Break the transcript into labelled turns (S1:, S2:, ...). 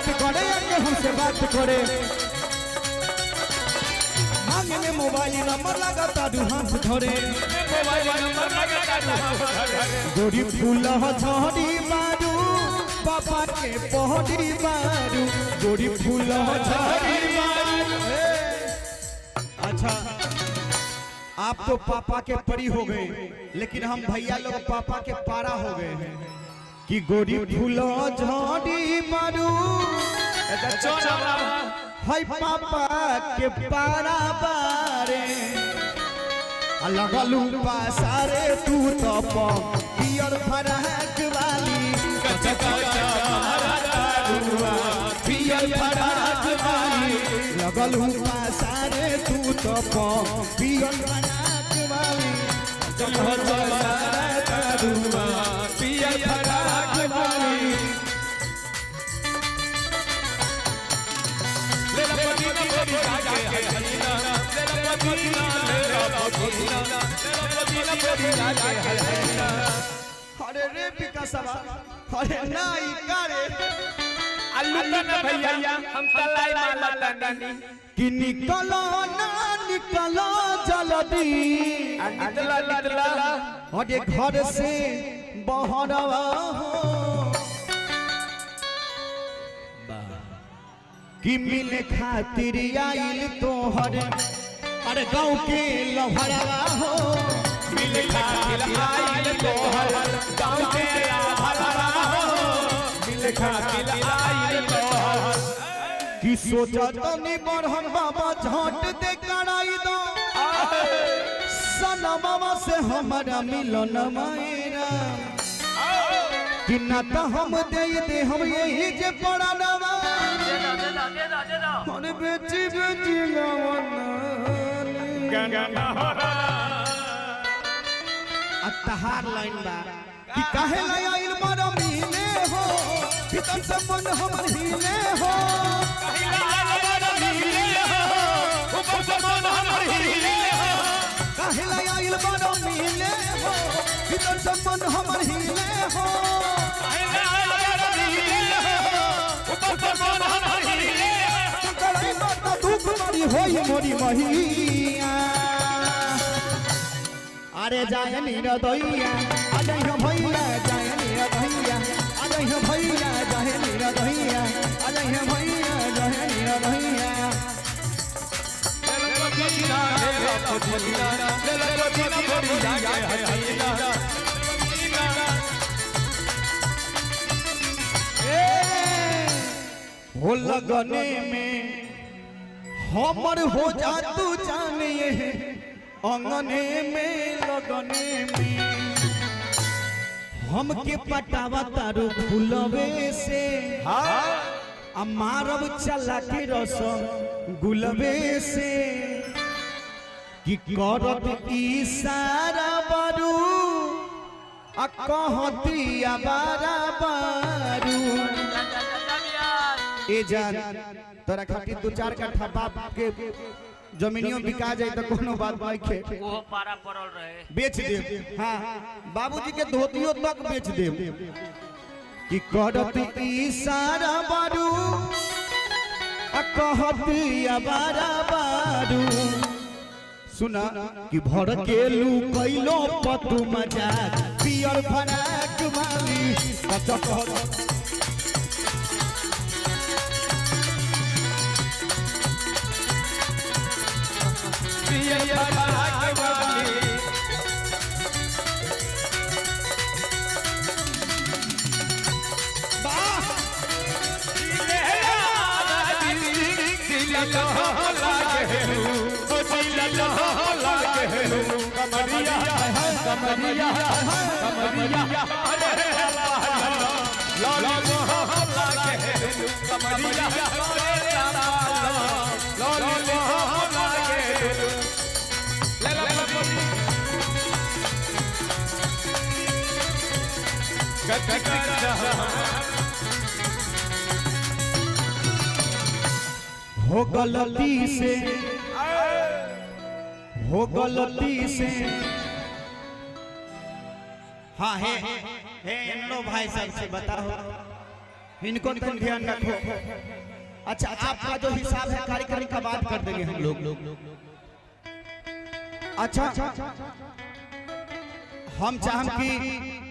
S1: बात करे के हमसे बात करे मांगे में मोबाइल नंबर लगाता दू हाथ धरे गोरी फूल झड़ी मारू पापा के पहड़ी मारू गोरी फूल झड़ी मारू। अच्छा आप तो पापा के परी हो गए लेकिन हम भैया लोग पापा के पारा हो गए हैं कि गोरी फूल झड़ी मारू हाय पापा के पारा बारे लगलू पासारे तू तो पियर फराक वाली पियर फराक वाली लगलू पासारे तू तो पियर फराक वाली पियर फराक वाली। अरे रे पिकासवा अरे नाई करे
S2: अल्लू भैया हम तलाई माला तनी
S1: कि निकलो ना निकलो जल्दी
S2: निकला
S1: अरे घर से बहरवा हो कि मिले खातिर आइल तोहर अरे गाँव के लहरवा हो
S2: मिले खातिर आइल तोहर गाँव के लहरवा हो मिले खातिर आइल तोहर
S1: कि सोचा तनी बरहन बाबा झट दे कराई दो सना बाबा से हमारा मिलन मायरा कि ना तो हम दे हम यही जे पड़ा नवा अरे बेची बेची तहार लाइन बा कि काहे ला आइल मारा मिले हो भीतर से मन हमर हिले हो
S2: काहे ला आइल मारा मिले हो ऊपर से मन हमर हिले हो
S1: काहे ला आइल मारा मिले हो भीतर से मन हमर हिले हो
S2: काहे ला आइल मारा मिले हो ऊपर से मन हमर हिले हो
S1: करे मत दुख मरी होई मोरी महिया अरे जाय नीरा दैया अजय भैया जाय नीरा दैया अजय भैया जाय नीरा दैया अजय भैया जाय नीरा दैया हो लगने में हमर हो जा तू जाने अंगने में लगने में हमके पटावा तारू फुलवे से मारब चला के रस गुलबे से कि करत इशारा बारू आ कहती बारा बारू ए जान तोरा खातिर 2-4 कट्ठा बाप के जमीनियों बिका जाए तो कोनो बात नहीं खे
S3: वो पारा पड़ल रहे
S1: बेच दे। हाँ बाबूजी के धोतियों तक बेच दे कि करत इशारा बारू आ कहती बारा बारू सुना कि भर के लू कैलो पतु मजाक पियर फराक वाली
S2: पियर फराक वाली कमरिया कमरिया कमरिया
S1: हो गलती से हो गलती से हाँ है इन लो भाई साहब से बताओ इनको तो ध्यान रखो। अच्छा आपका जो हिसाब है कार्यक्रम का बात कर देंगे हम लोग। अच्छा हम चाहम कि